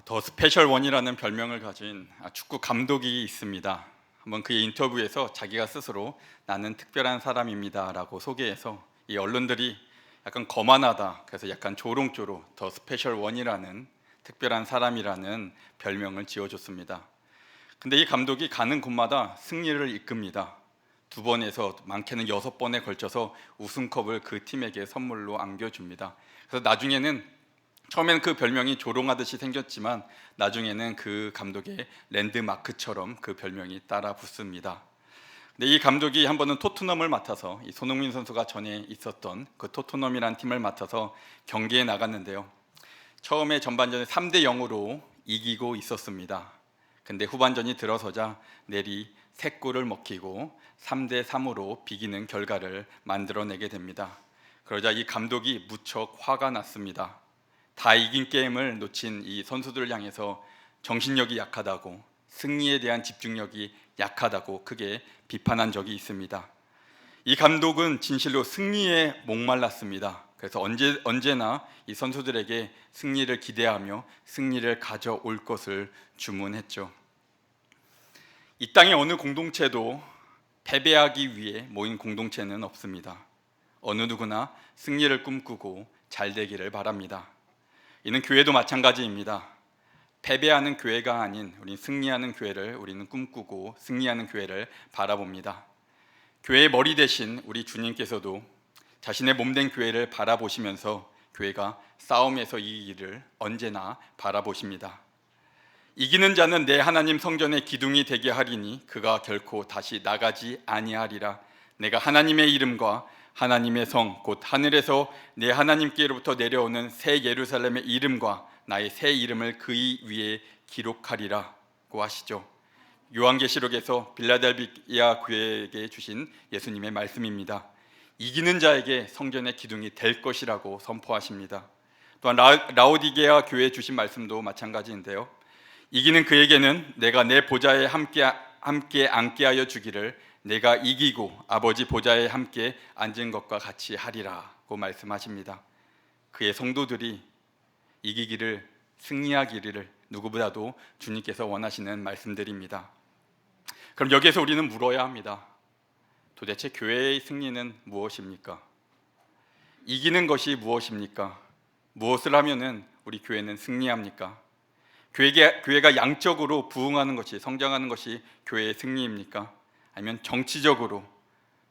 더 스페셜 원이라는 별명을 가진 축구 감독이 있습니다. 한번 그의 인터뷰에서 자기가 스스로 나는 특별한 사람입니다라고 소개해서 이 언론들이 약간 거만하다, 그래서 약간 조롱조로 더 스페셜 원이라는 특별한 사람이라는 별명을 지어줬습니다. 근데 이 감독이 가는 곳마다 승리를 이끕니다. 2번에서 많게는 6번에 걸쳐서 우승컵을 그 팀에게 선물로 안겨줍니다. 그래서 나중에는 처음에는 그 별명이 조롱하듯이 생겼지만 나중에는 그 감독의 랜드마크처럼 그 별명이 따라 붙습니다. 근데 이 감독이 한 번은 토트넘을 맡아서 이 손흥민 선수가 전에 있었던 그 토트넘이라는 팀을 맡아서 경기에 나갔는데요. 처음에 전반전에 3대 0으로 이기고 있었습니다. 근데 후반전이 들어서자 내리 3골을 먹히고 3대 3으로 비기는 결과를 만들어내게 됩니다. 그러자 이 감독이 무척 화가 났습니다. 다 이긴 게임을 놓친 이 선수들을 향해서 정신력이 약하다고, 승리에 대한 집중력이 약하다고 크게 비판한 적이 있습니다. 이 감독은 진실로 승리에 목말랐습니다. 그래서 언제나 이 선수들에게 승리를 기대하며 승리를 가져올 것을 주문했죠. 이 땅의 어느 공동체도 패배하기 위해 모인 공동체는 없습니다. 어느 누구나 승리를 꿈꾸고 잘 되기를 바랍니다. 이는 교회도 마찬가지입니다. 패배하는 교회가 아닌 우리 승리하는 교회를 우리는 꿈꾸고 승리하는 교회를 바라봅니다. 교회의 머리 대신 우리 주님께서도 자신의 몸된 교회를 바라보시면서 교회가 싸움에서 이기기를 언제나 바라보십니다. 이기는 자는 내 하나님 성전의 기둥이 되게 하리니 그가 결코 다시 나가지 아니하리라. 내가 하나님의 이름과 하나님의 성 곧 하늘에서 내 하나님께로부터 내려오는 새 예루살렘의 이름과 나의 새 이름을 그의 위에 기록하리라고 하시죠. 요한계시록에서 빌라델비아 교회에게 주신 예수님의 말씀입니다. 이기는 자에게 성전의 기둥이 될 것이라고 선포하십니다. 또한 라오디게아 교회에 주신 말씀도 마찬가지인데요. 이기는 그에게는 내가 내 보좌에 함께 앉게 하여 주기를 내가 이기고 아버지 보좌에 함께 앉은 것과 같이 하리라고 말씀하십니다. 그의 성도들이 이기기를, 승리하기를 누구보다도 주님께서 원하시는 말씀들입니다. 그럼 여기에서 우리는 물어야 합니다. 도대체 교회의 승리는 무엇입니까? 이기는 것이 무엇입니까? 무엇을 하면은 우리 교회는 승리합니까? 교회가 양적으로 부흥하는 것이, 성장하는 것이 교회의 승리입니까? 아니면 정치적으로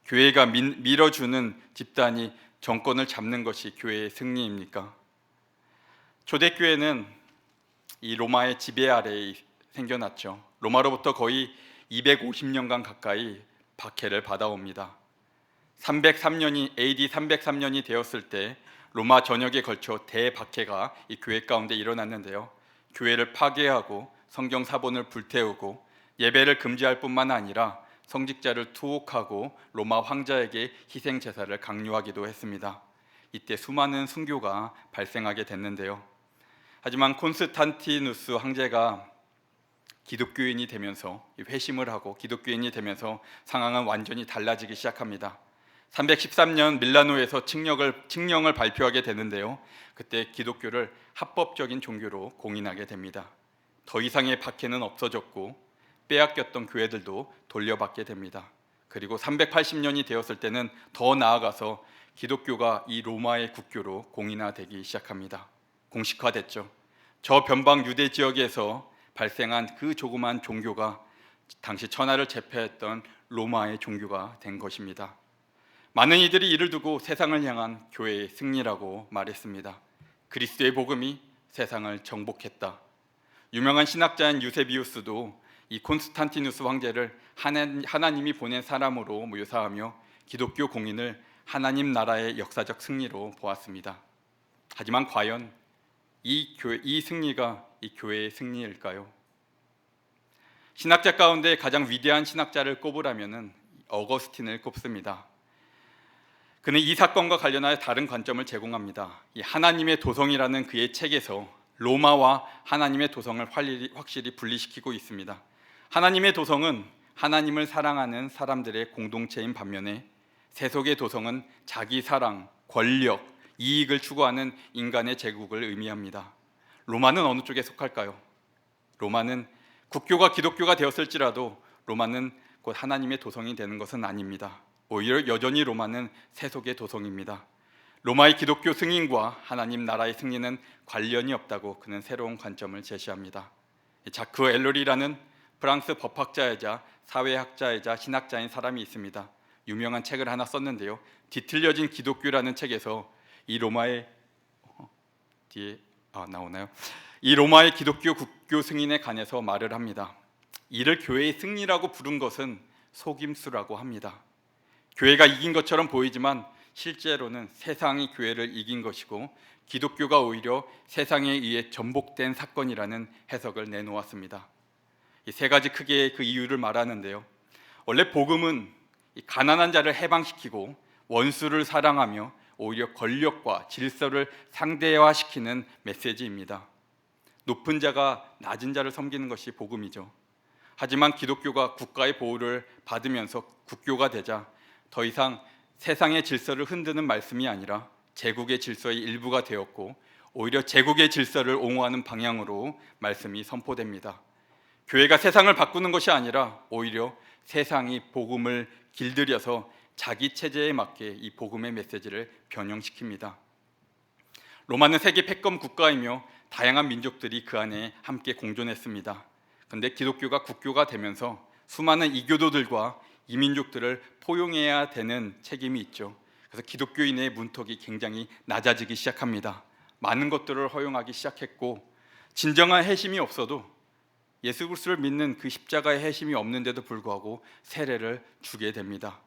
교회가 밀어주는 집단이 정권을 잡는 것이 교회의 승리입니까? 초대교회는 이 로마의 지배 아래에 생겨났죠. 로마로부터 거의 250년간 가까이 박해를 받아옵니다. 303년이 AD 303년이 되었을 때 로마 전역에 걸쳐 대박해가 이 교회 가운데 일어났는데요. 교회를 파괴하고 성경 사본을 불태우고 예배를 금지할 뿐만 아니라 성직자를 투옥하고 로마 황자에게 희생 제사를 강요하기도 했습니다. 이때 수많은 순교가 발생하게 됐는데요. 하지만 콘스탄티누스 황제가 기독교인이 되면서 회심을 하고 기독교인이 되면서 상황은 완전히 달라지기 시작합니다. 313년 밀라노에서 칙령을 발표하게 되는데요. 그때 기독교를 합법적인 종교로 공인하게 됩니다. 더 이상의 박해는 없어졌고 빼앗겼던 교회들도 돌려받게 됩니다. 그리고 380년이 되었을 때는 더 나아가서 기독교가 이 로마의 국교로 공인화되기 시작합니다. 공식화됐죠. 저 변방 유대 지역에서 발생한 그 조그만 종교가 당시 천하를 제패했던 로마의 종교가 된 것입니다. 많은 이들이 이를 두고 세상을 향한 교회의 승리라고 말했습니다. 그리스도의 복음이 세상을 정복했다. 유명한 신학자인 유세비우스도 이 콘스탄티누스 황제를 하나님이 보낸 사람으로 묘사하며 기독교 공인을 하나님 나라의 역사적 승리로 보았습니다. 하지만 과연 이 승리가 이 교회의 승리일까요? 신학자 가운데 가장 위대한 신학자를 꼽으라면은 어거스틴을 꼽습니다. 그는 이 사건과 관련하여 다른 관점을 제공합니다. 이 하나님의 도성이라는 그의 책에서 로마와 하나님의 도성을 확실히 분리시키고 있습니다. 하나님의 도성은 하나님을 사랑하는 사람들의 공동체인 반면에 세속의 도성은 자기 사랑, 권력, 이익을 추구하는 인간의 제국을 의미합니다. 로마는 어느 쪽에 속할까요? 로마는 국교가 기독교가 되었을지라도 로마는 곧 하나님의 도성이 되는 것은 아닙니다. 오히려 여전히 로마는 세속의 도성입니다. 로마의 기독교 승인과 하나님 나라의 승리는 관련이 없다고 그는 새로운 관점을 제시합니다. 자크 엘로리라는 프랑스 법학자이자 사회학자이자 신학자인 사람이 있습니다. 유명한 책을 하나 썼는데요. 뒤틀려진 기독교라는 책에서 이 로마의 나오나요? 이 로마의 기독교 국교 승인에 관해서 말을 합니다. 이를 교회의 승리라고 부른 것은 속임수라고 합니다. 교회가 이긴 것처럼 보이지만 실제로는 세상이 교회를 이긴 것이고 기독교가 오히려 세상에 의해 전복된 사건이라는 해석을 내놓았습니다. 이 세 가지 크기의 그 이유를 말하는데요. 원래 복음은 가난한 자를 해방시키고 원수를 사랑하며 오히려 권력과 질서를 상대화시키는 메시지입니다. 높은 자가 낮은 자를 섬기는 것이 복음이죠. 하지만 기독교가 국가의 보호를 받으면서 국교가 되자 더 이상 세상의 질서를 흔드는 말씀이 아니라 제국의 질서의 일부가 되었고 오히려 제국의 질서를 옹호하는 방향으로 말씀이 선포됩니다. 교회가 세상을 바꾸는 것이 아니라 오히려 세상이 복음을 길들여서 자기 체제에 맞게 이 복음의 메시지를 변형시킵니다. 로마는 세계 패권 국가이며 다양한 민족들이 그 안에 함께 공존했습니다. 그런데 기독교가 국교가 되면서 수많은 이교도들과 이민족들을 포용해야 되는 책임이 있죠. 그래서 기독교인의 문턱이 굉장히 낮아지기 시작합니다. 많은 것들을 허용하기 시작했고 진정한 해심이 없어도 예수 그리스도를 믿는 그 십자가의 해심이 없는데도 불구하고 세례를 주게 됩니다.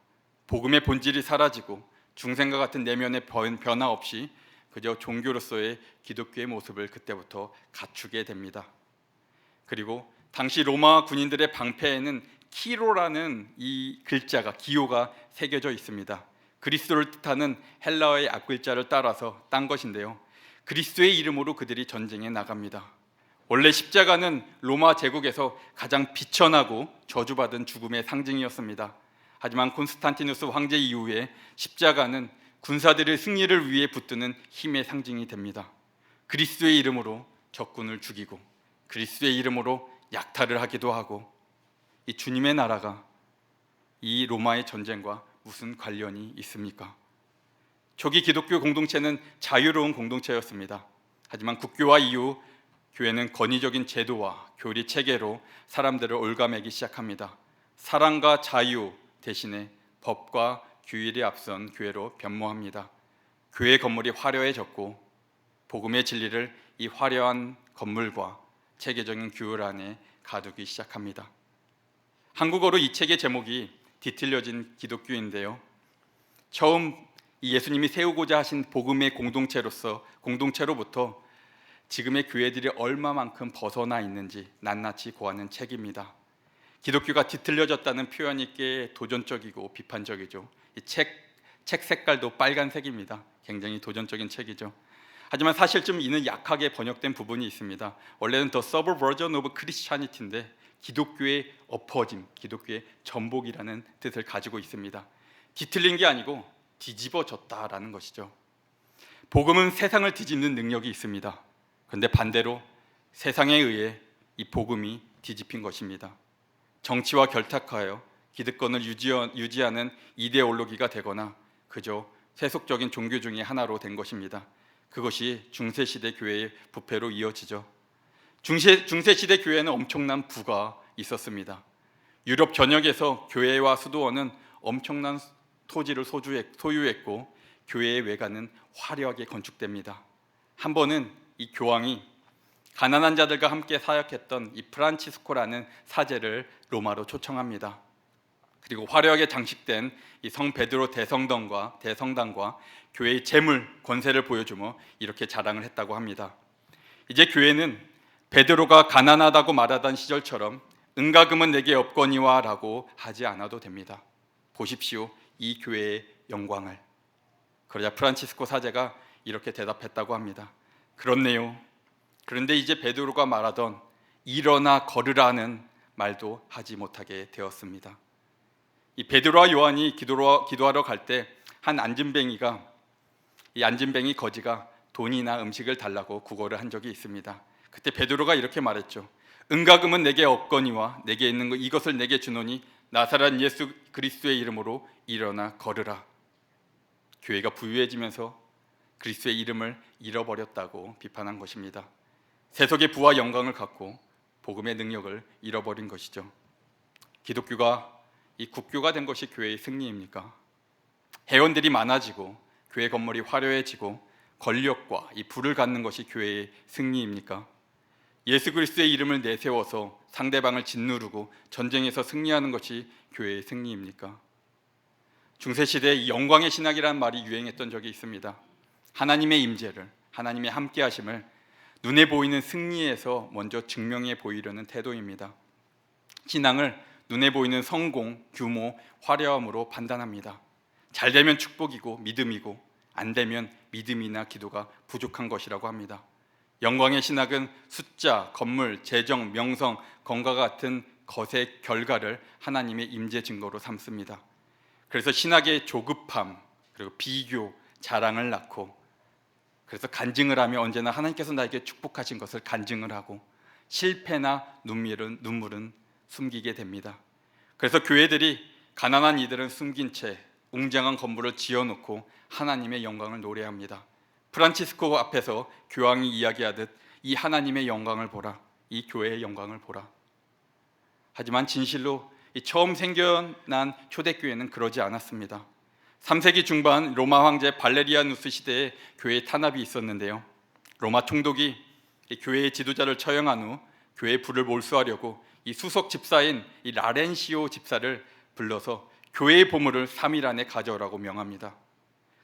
복음의 본질이 사라지고 중생과 같은 내면의 변화 없이 그저 종교로서의 기독교의 모습을 그때부터 갖추게 됩니다. 그리고 당시 로마 군인들의 방패에는 키로라는 이 글자가 기호가 새겨져 있습니다. 그리스도를 뜻하는 헬라어의 앞글자를 따라서 딴 것인데요. 그리스도의 이름으로 그들이 전쟁에 나갑니다. 원래 십자가는 로마 제국에서 가장 비천하고 저주받은 죽음의 상징이었습니다. 하지만 콘스탄티누스 황제 이후에 십자가는 군사들의 승리를 위해 붙드는 힘의 상징이 됩니다. 그리스도의 이름으로 적군을 죽이고 그리스도의 이름으로 약탈을 하기도 하고 이 주님의 나라가 이 로마의 전쟁과 무슨 관련이 있습니까? 초기 기독교 공동체는 자유로운 공동체였습니다. 하지만 국교화 이후 교회는 권위적인 제도와 교리 체계로 사람들을 올가매기 시작합니다. 사랑과 자유 대신에 법과 규율이 앞선 교회로 변모합니다. 교회 건물이 화려해졌고 복음의 진리를 이 화려한 건물과 체계적인 규율 안에 가두기 시작합니다. 한국어로 이 책의 제목이 뒤틀려진 기독교인데요. 처음 예수님이 세우고자 하신 복음의 공동체로부터 지금의 교회들이 얼마만큼 벗어나 있는지 낱낱이 고하는 책입니다. 기독교가 뒤틀려졌다는 표현이 꽤 도전적이고 비판적이죠. 이 책 색깔도 빨간색입니다. 굉장히 도전적인 책이죠. 하지만 사실 좀 이는 약하게 번역된 부분이 있습니다. 원래는 The Subversion of Christianity인데 기독교의 엎어짐, 기독교의 전복이라는 뜻을 가지고 있습니다. 뒤틀린 게 아니고 뒤집어졌다라는 것이죠. 복음은 세상을 뒤집는 능력이 있습니다. 그런데 반대로 세상에 의해 이 복음이 뒤집힌 것입니다. 정치와 결탁하여 기득권을 유지하는 이데올로기가 되거나 그저 세속적인 종교 중의 하나로 된 것입니다. 그것이 중세시대 교회의 부패로 이어지죠. 중세시대 교회는 엄청난 부가 있었습니다. 유럽 전역에서 교회와 수도원은 엄청난 토지를 소유했고 교회의 외관은 화려하게 건축됩니다. 한 번은 이 교황이 가난한 자들과 함께 사역했던 이 프란치스코라는 사제를 로마로 초청합니다. 그리고 화려하게 장식된 이 성 베드로 대성당과 교회의 재물 권세를 보여주며 이렇게 자랑을 했다고 합니다. 이제 교회는 베드로가 가난하다고 말하던 시절처럼 은가금은 내게 없거니와 라고 하지 않아도 됩니다. 보십시오, 이 교회의 영광을. 그러자 프란치스코 사제가 이렇게 대답했다고 합니다. 그렇네요. 그런데 이제 베드로가 말하던 일어나 걸으라는 말도 하지 못하게 되었습니다. 이 베드로와 요한이 기도하러 갈 때 한 이 안진뱅이 거지가 돈이나 음식을 달라고 구걸을 한 적이 있습니다. 그때 베드로가 이렇게 말했죠. 은과 금은 내게 없거니와 내게 있는 것 이것을 내게 주노니 나사렛 예수 그리스도의 이름으로 일어나 걸으라. 교회가 부유해지면서 그리스도의 이름을 잃어버렸다고 비판한 것입니다. 세속의 부와 영광을 갖고 복음의 능력을 잃어버린 것이죠. 기독교가 이 국교가 된 것이 교회의 승리입니까? 회원들이 많아지고 교회 건물이 화려해지고 권력과 이 부를 갖는 것이 교회의 승리입니까? 예수 그리스도의 이름을 내세워서 상대방을 짓누르고 전쟁에서 승리하는 것이 교회의 승리입니까? 중세시대에 영광의 신학이라는 말이 유행했던 적이 있습니다. 하나님의 임재를, 하나님의 함께하심을 눈에 보이는 승리에서 먼저 증명해 보이려는 태도입니다. 신앙을 눈에 보이는 성공, 규모, 화려함으로 판단합니다. 잘 되면 축복이고 믿음이고 안 되면 믿음이나 기도가 부족한 것이라고 합니다. 영광의 신학은 숫자, 건물, 재정, 명성, 건강 같은 것의 결과를 하나님의 임재 증거로 삼습니다. 그래서 신학의 조급함, 그리고 비교, 자랑을 낳고 그래서 간증을 하며 언제나 하나님께서 나에게 축복하신 것을 간증을 하고 실패나 눈물은 숨기게 됩니다. 그래서 교회들이 가난한 이들은 숨긴 채 웅장한 건물을 지어놓고 하나님의 영광을 노래합니다. 프란치스코 앞에서 교황이 이야기하듯 이 하나님의 영광을 보라, 이 교회의 영광을 보라. 하지만 진실로 이 처음 생겨난 초대교회는 그러지 않았습니다. 3세기 중반 로마 황제 발레리아누스 시대에 교회에 탄압이 있었는데요. 로마 총독이 이 교회의 지도자를 처형한 후 교회의 불을 몰수하려고 이 수석 집사인 이 라렌시오 집사를 불러서 교회의 보물을 3일 안에 가져오라고 명합니다.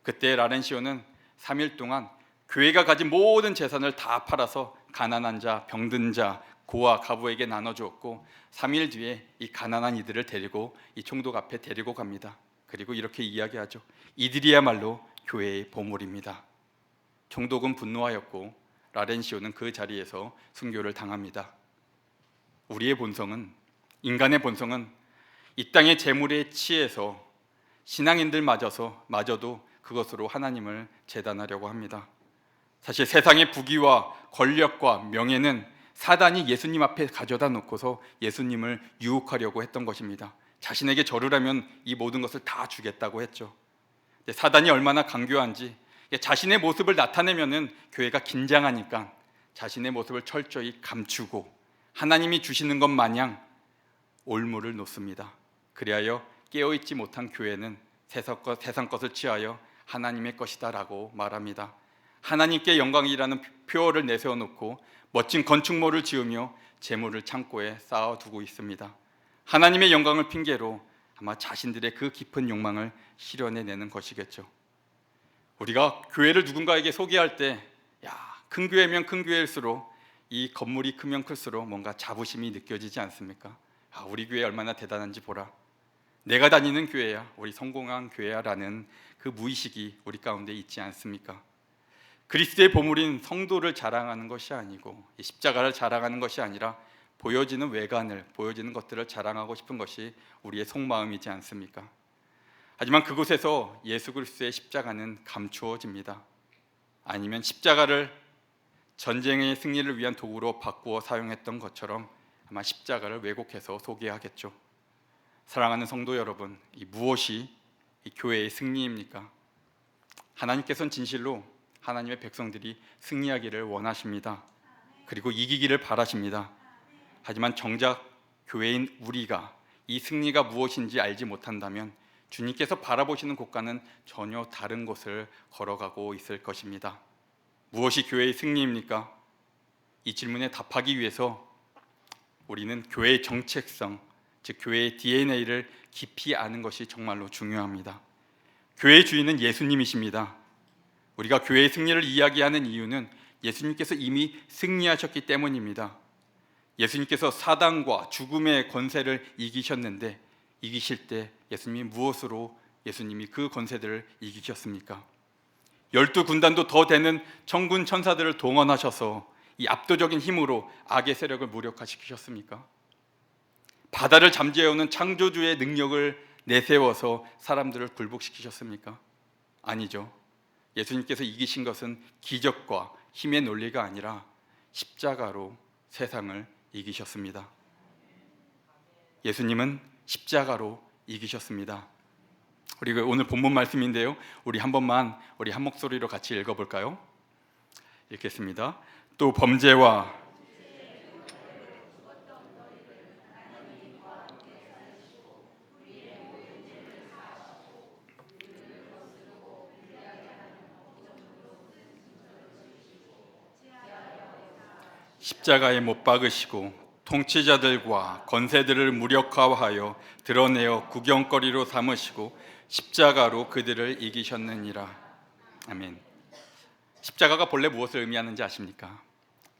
그때 라렌시오는 3일 동안 교회가 가진 모든 재산을 다 팔아서 가난한 자, 병든 자, 고아, 가부에게 나눠주었고 3일 뒤에 이 가난한 이들을 데리고 이 총독 앞에 데리고 갑니다. 그리고 이렇게 이야기하죠. 이들이야말로 교회의 보물입니다. 총독은 분노하였고 라렌시오는 그 자리에서 순교를 당합니다. 우리의 본성은, 인간의 본성은 이 땅의 재물에 취해서 신앙인들마저도 그것으로 하나님을 제단하려고 합니다. 사실 세상의 부귀와 권력과 명예는 사단이 예수님 앞에 가져다 놓고서 예수님을 유혹하려고 했던 것입니다. 자신에게 절을 하면 이 모든 것을 다 주겠다고 했죠. 사단이 얼마나 강교한지 자신의 모습을 나타내면은 교회가 긴장하니까 자신의 모습을 철저히 감추고 하나님이 주시는 것 마냥 올무를 놓습니다. 그리하여 깨어있지 못한 교회는 세상 것을 취하여 하나님의 것이다 라고 말합니다. 하나님께 영광이라는 표어를 내세워 놓고 멋진 건축물을 지으며 재물을 창고에 쌓아두고 있습니다. 하나님의 영광을 핑계로 아마 자신들의 그 깊은 욕망을 실현해내는 것이겠죠. 우리가 교회를 누군가에게 소개할 때 큰 교회면 큰 교회일수록 이 건물이 크면 클수록 뭔가 자부심이 느껴지지 않습니까? 우리 교회 얼마나 대단한지 보라, 내가 다니는 교회야, 우리 성공한 교회야 라는 그 무의식이 우리 가운데 있지 않습니까? 그리스도의 보물인 성도를 자랑하는 것이 아니고 이 십자가를 자랑하는 것이 아니라 보여지는 외관을, 보여지는 것들을 자랑하고 싶은 것이 우리의 속마음이지 않습니까? 하지만 그곳에서 예수 그리스도의 십자가는 감추어집니다. 아니면 십자가를 전쟁의 승리를 위한 도구로 바꾸어 사용했던 것처럼 아마 십자가를 왜곡해서 소개하겠죠. 사랑하는 성도 여러분, 이 무엇이 이 교회의 승리입니까? 하나님께서는 진실로 하나님의 백성들이 승리하기를 원하십니다. 그리고 이기기를 바라십니다. 하지만 정작 교회인 우리가 이 승리가 무엇인지 알지 못한다면 주님께서 바라보시는 곳과는 전혀 다른 곳을 걸어가고 있을 것입니다. 무엇이 교회의 승리입니까? 이 질문에 답하기 위해서 우리는 교회의 정체성, 즉 교회의 DNA를 깊이 아는 것이 정말로 중요합니다. 교회의 주인은 예수님이십니다. 우리가 교회의 승리를 이야기하는 이유는 예수님께서 이미 승리하셨기 때문입니다. 예수님께서 사단과 죽음의 권세를 이기셨는데 이기실 때 예수님이 무엇으로 예수님이 그 권세들을 이기셨습니까? 12군단도 더 되는 천군 천사들을 동원하셔서 이 압도적인 힘으로 악의 세력을 무력화시키셨습니까? 바다를 잠재우는 창조주의 능력을 내세워서 사람들을 굴복시키셨습니까? 아니죠. 예수님께서 이기신 것은 기적과 힘의 논리가 아니라 십자가로 세상을 이기셨습니다. 예수님은 십자가로 이기셨습니다. 우리 오늘 본문 말씀인데요, 우리 한 번만 우리 한 목소리로 같이 읽어볼까요? 읽겠습니다. 또 범죄와 십자가에 못 박으시고 통치자들과 권세들을 무력화하여 드러내어 구경거리로 삼으시고 십자가로 그들을 이기셨느니라. 아멘. 십자가가 본래 무엇을 의미하는지 아십니까?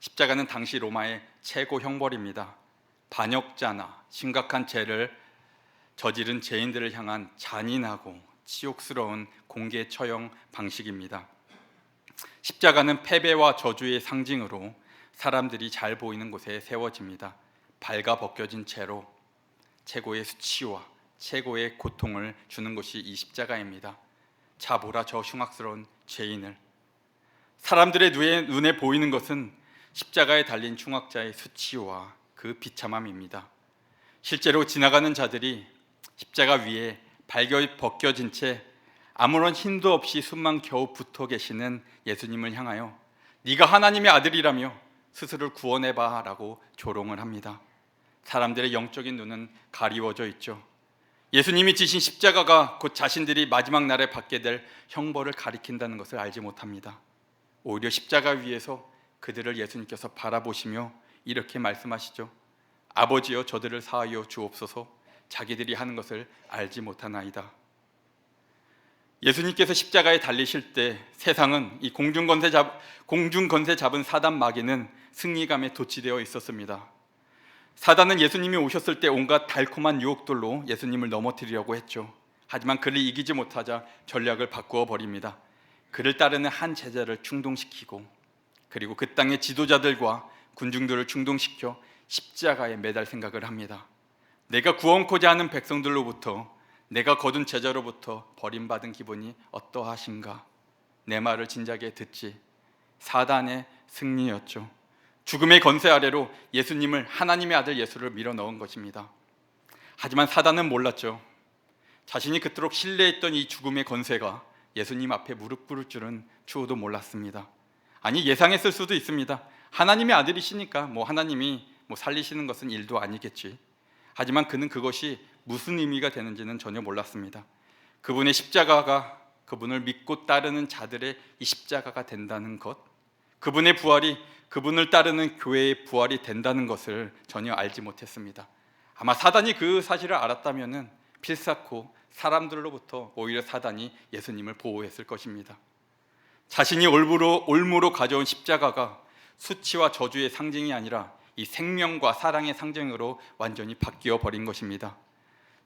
십자가는 당시 로마의 최고 형벌입니다. 반역자나 심각한 죄를 저지른 죄인들을 향한 잔인하고 치욕스러운 공개 처형 방식입니다. 십자가는 패배와 저주의 상징으로 사람들이 잘 보이는 곳에 세워집니다. 발가 벗겨진 채로 최고의 수치와 최고의 고통을 주는 것이 이 십자가입니다. 자 보라 저 흉악스러운 죄인을. 사람들의 눈에 보이는 것은 십자가에 달린 충악자의 수치와 그 비참함입니다. 실제로 지나가는 자들이 십자가 위에 발겨 벗겨진 채 아무런 힘도 없이 숨만 겨우 붙어 계시는 예수님을 향하여 네가 하나님의 아들이라며 스스로를 구원해봐 라고 조롱을 합니다. 사람들의 영적인 눈은 가리워져 있죠. 예수님이 지신 십자가가 곧 자신들이 마지막 날에 받게 될 형벌을 가리킨다는 것을 알지 못합니다. 오히려 십자가 위에서 그들을 예수님께서 바라보시며 이렇게 말씀하시죠. 아버지여 저들을 사하여 주옵소서. 자기들이 하는 것을 알지 못하나이다. 예수님께서 십자가에 달리실 때 세상은 이 공중권세 잡은 사단 마귀는 승리감에 도취되어 있었습니다. 사단은 예수님이 오셨을 때 온갖 달콤한 유혹들로 예수님을 넘어뜨리려고 했죠. 하지만 그를 이기지 못하자 전략을 바꾸어 버립니다. 그를 따르는 한 제자를 충동시키고 그리고 그 땅의 지도자들과 군중들을 충동시켜 십자가에 매달 생각을 합니다. 내가 구원코자 하는 백성들로부터, 내가 거둔 제자로부터 버림받은 기분이 어떠하신가? 내 말을 진작에 듣지. 사단의 승리였죠. 죽음의 권세 아래로 예수님을, 하나님의 아들 예수를 밀어넣은 것입니다. 하지만 사단은 몰랐죠. 자신이 그토록 신뢰했던 이 죽음의 권세가 예수님 앞에 무릎 꿇을 줄은 추호도 몰랐습니다. 아니, 예상했을 수도 있습니다. 하나님의 아들이시니까 하나님이 살리시는 것은 일도 아니겠지. 하지만 그는 그것이 무슨 의미가 되는지는 전혀 몰랐습니다. 그분의 십자가가 그분을 믿고 따르는 자들의 이 십자가가 된다는 것, 그분의 부활이 그분을 따르는 교회의 부활이 된다는 것을 전혀 알지 못했습니다. 아마 사단이 그 사실을 알았다면 필사코 사람들로부터 오히려 사단이 예수님을 보호했을 것입니다. 자신이 올무로 가져온 십자가가 수치와 저주의 상징이 아니라 이 생명과 사랑의 상징으로 완전히 바뀌어 버린 것입니다.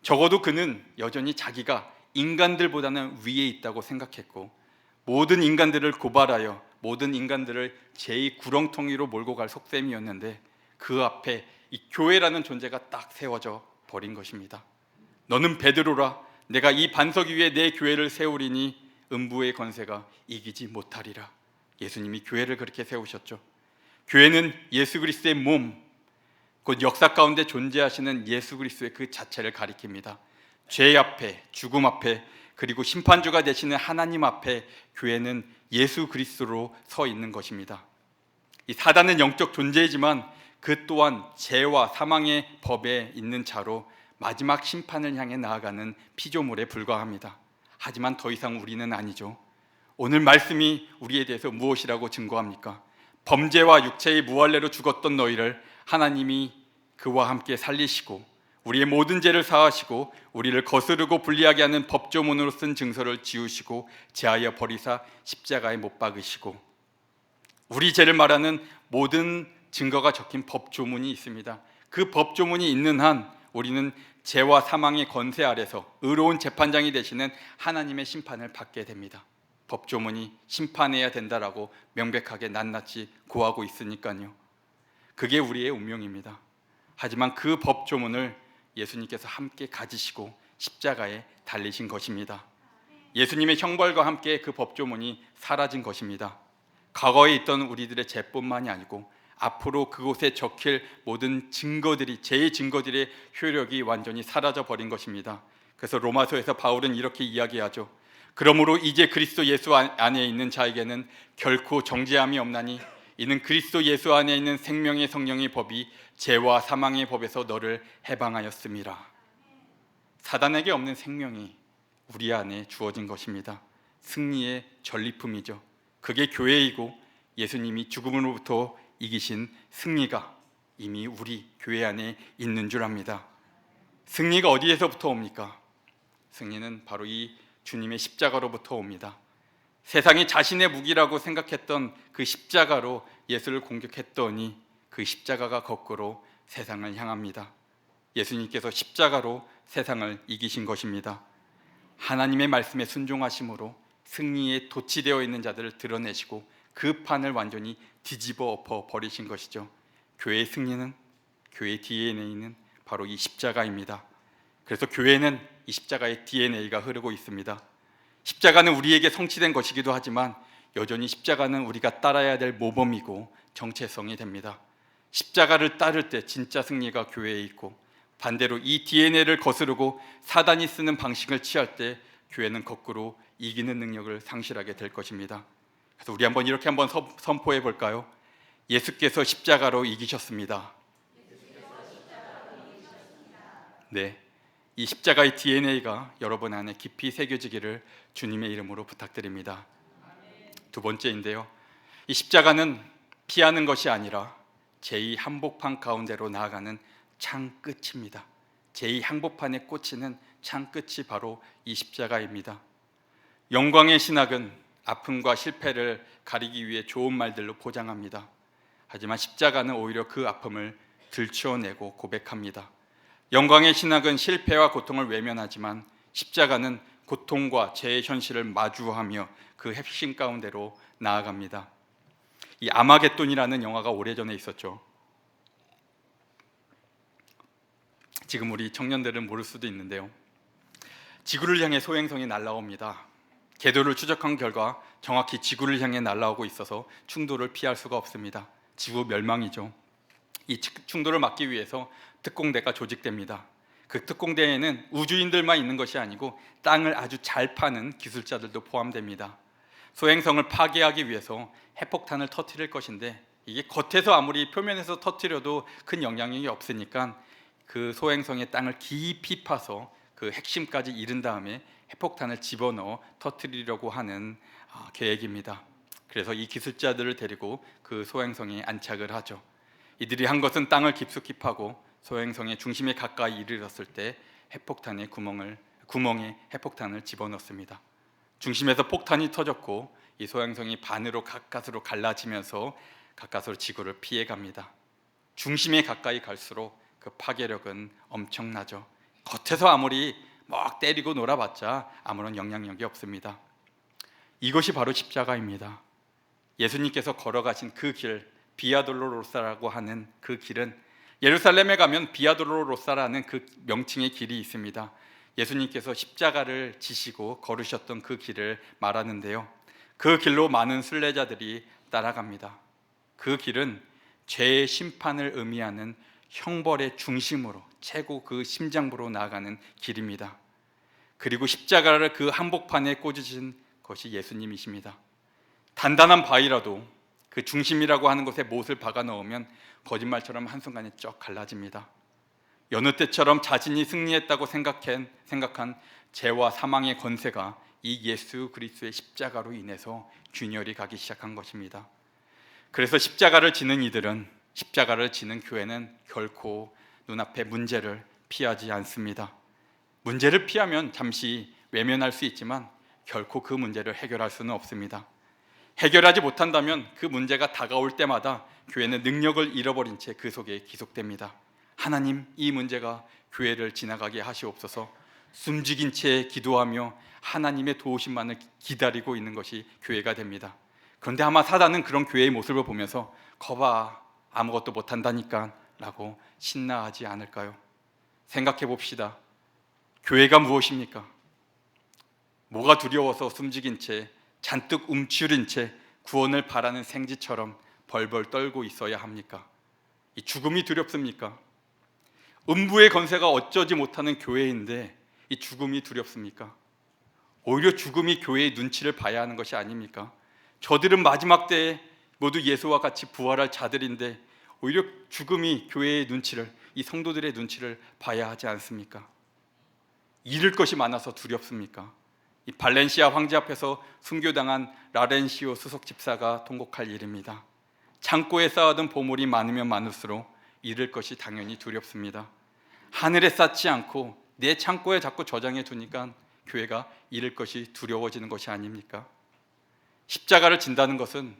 적어도 그는 여전히 자기가 인간들보다는 위에 있다고 생각했고 모든 인간들을 고발하여 모든 인간들을 제2 구렁텅이로 몰고 갈 속셈이었는데 그 앞에 이 교회라는 존재가 딱 세워져 버린 것입니다. 너는 베드로라. 내가 이 반석 위에 내 교회를 세우리니 음부의 권세가 이기지 못하리라. 예수님이 교회를 그렇게 세우셨죠. 교회는 예수 그리스도의 몸, 곧 역사 가운데 존재하시는 예수 그리스도의 그 자체를 가리킵니다. 죄 앞에, 죽음 앞에, 그리고 심판주가 되시는 하나님 앞에 교회는 예수 그리스도로 서 있는 것입니다. 이 사단은 영적 존재이지만 그 또한 죄와 사망의 법에 있는 자로 마지막 심판을 향해 나아가는 피조물에 불과합니다. 하지만 더 이상 우리는 아니죠. 오늘 말씀이 우리에 대해서 무엇이라고 증거합니까? 범죄와 육체의 무할례로 죽었던 너희를 하나님이 그와 함께 살리시고 우리의 모든 죄를 사하시고 우리를 거스르고 불리하게 하는 법조문으로 쓴 증서를 지우시고 제하여 버리사 십자가에 못 박으시고, 우리 죄를 말하는 모든 증거가 적힌 법조문이 있습니다. 그 법조문이 있는 한 우리는 죄와 사망의 권세 아래서 의로운 재판장이 되시는 하나님의 심판을 받게 됩니다. 법조문이 심판해야 된다라고 명백하게 낱낱이 고하고 있으니까요. 그게 우리의 운명입니다. 하지만 그 법조문을 예수님께서 함께 가지시고 십자가에 달리신 것입니다. 예수님의 형벌과 함께 그 법조문이 사라진 것입니다. 과거에 있던 우리들의 죄뿐만이 아니고 앞으로 그곳에 적힐 모든 증거들이, 제 증거들의 효력이 완전히 사라져 버린 것입니다. 그래서 로마서에서 바울은 이렇게 이야기하죠. 그러므로 이제 그리스도 예수 안에 있는 자에게는 결코 정죄함이 없나니 이는 그리스도 예수 안에 있는 생명의 성령의 법이 죄와 사망의 법에서 너를 해방하였음이라. 사단에게 없는 생명이 우리 안에 주어진 것입니다. 승리의 전리품이죠. 그게 교회이고 예수님이 죽음으로부터 이기신 승리가 이미 우리 교회 안에 있는 줄 압니다. 승리가 어디에서부터 옵니까? 승리는 바로 이 주님의 십자가로부터 옵니다. 세상이 자신의 무기라고 생각했던 그 십자가로 예수를 공격했더니 그 십자가가 거꾸로 세상을 향합니다. 예수님께서 십자가로 세상을 이기신 것입니다. 하나님의 말씀에 순종하심으로 승리에 도취되어 있는 자들을 드러내시고 그 판을 완전히 뒤집어 엎어 버리신 것이죠. 교회의 승리는, 교회의 DNA는 바로 이 십자가입니다. 그래서 교회는 이 십자가의 DNA가 흐르고 있습니다. 십자가는 우리에게 성취된 것이기도 하지만 여전히 십자가는 우리가 따라야 될 모범이고 정체성이 됩니다. 십자가를 따를 때 진짜 승리가 교회에 있고, 반대로 이 DNA를 거스르고 사단이 쓰는 방식을 취할 때 교회는 거꾸로 이기는 능력을 상실하게 될 것입니다. 그래서 우리 이렇게 한번 선포해 볼까요? 예수께서 십자가로 이기셨습니다. 네, 이 십자가의 DNA가 여러분 안에 깊이 새겨지기를 주님의 이름으로 부탁드립니다. 두 번째인데요, 이 십자가는 피하는 것이 아니라 제2 한복판 가운데로 나아가는 창 끝입니다. 제2 한복판에 꽂히는 창 끝이 바로 이 십자가입니다. 영광의 신학은 아픔과 실패를 가리기 위해 좋은 말들로 포장합니다. 하지만 십자가는 오히려 그 아픔을 들추어내고 고백합니다. 영광의 신학은 실패와 고통을 외면하지만 십자가는 고통과 죄의 현실을 마주하며 그 핵심 가운데로 나아갑니다. 이 아마겟돈이라는 영화가 오래전에 있었죠. 지금 우리 청년들은 모를 수도 있는데요, 지구를 향해 소행성이 날아옵니다. 궤도를 추적한 결과 정확히 지구를 향해 날아오고 있어서 충돌을 피할 수가 없습니다. 지구 멸망이죠. 이 충돌을 막기 위해서 특공대가 조직됩니다. 그 특공대에는 우주인들만 있는 것이 아니고 땅을 아주 잘 파는 기술자들도 포함됩니다. 소행성을 파괴하기 위해서 핵폭탄을 터뜨릴 것인데, 이게 겉에서 아무리 표면에서 터뜨려도 큰 영향력이 없으니까 그 소행성의 땅을 깊이 파서 그 핵심까지 이른 다음에 핵폭탄을 집어넣어 터뜨리려고 하는 계획입니다. 그래서 이 기술자들을 데리고 그 소행성에 안착을 하죠. 이들이 한 것은 땅을 깊숙이 파고 소행성의 중심에 가까이 이르렀을 때 핵폭탄의 구멍에 핵폭탄을 집어넣습니다. 중심에서 폭탄이 터졌고 이 소행성이 반으로 가까스로 갈라지면서 가까스로 지구를 피해갑니다. 중심에 가까이 갈수록 그 파괴력은 엄청나죠. 겉에서 아무리 막 때리고 놀아봤자 아무런 영향력이 없습니다. 이것이 바로 십자가입니다. 예수님께서 걸어가신 그 길, 비아돌로로사라고 하는 그 길은, 예루살렘에 가면 비아돌로로사라는 그 명칭의 길이 있습니다. 예수님께서 십자가를 지시고 걸으셨던 그 길을 말하는데요, 그 길로 많은 순례자들이 따라갑니다. 그 길은 죄의 심판을 의미하는 형벌의 중심으로, 최고 그 심장부로 나아가는 길입니다. 그리고 십자가를 그 한복판에 꽂으신 것이 예수님이십니다. 단단한 바위라도 그 중심이라고 하는 곳에 못을 박아 넣으면 거짓말처럼 한순간에 쩍 갈라집니다. 여느 때처럼 자신이 승리했다고 생각한 죄와 사망의 권세가 이 예수 그리스도의 십자가로 인해서 균열이 가기 시작한 것입니다. 그래서 십자가를 지는 이들은, 십자가를 지는 교회는 결코 눈앞의 문제를 피하지 않습니다. 문제를 피하면 잠시 외면할 수 있지만 결코 그 문제를 해결할 수는 없습니다. 해결하지 못한다면 그 문제가 다가올 때마다 교회는 능력을 잃어버린 채 그 속에 기속됩니다. 하나님, 이 문제가 교회를 지나가게 하시옵소서. 숨죽인 채 기도하며 하나님의 도우심만을 기다리고 있는 것이 교회가 됩니다. 그런데 아마 사단은 그런 교회의 모습을 보면서 거봐, 아무것도 못한다니까 라고 신나하지 않을까요? 생각해 봅시다. 교회가 무엇입니까? 뭐가 두려워서 숨죽인 채, 잔뜩 움츠린 채 구원을 바라는 생쥐처럼 벌벌 떨고 있어야 합니까? 이 죽음이 두렵습니까? 음부의 권세가 어쩌지 못하는 교회인데 이 죽음이 두렵습니까? 오히려 죽음이 교회의 눈치를 봐야 하는 것이 아닙니까? 저들은 마지막 때에 모두 예수와 같이 부활할 자들인데 오히려 죽음이 교회의 눈치를, 이 성도들의 눈치를 봐야 하지 않습니까? 잃을 것이 많아서 두렵습니까? 이 발렌시아 황제 앞에서 순교당한 라렌시오 수석 집사가 통곡할 일입니다. 창고에 쌓아둔 보물이 많으면 많을수록 잃을 것이 당연히 두렵습니다. 하늘에 쌓지 않고 내 창고에 자꾸 저장해 두니까 교회가 잃을 것이 두려워지는 것이 아닙니까? 십자가를 진다는 것은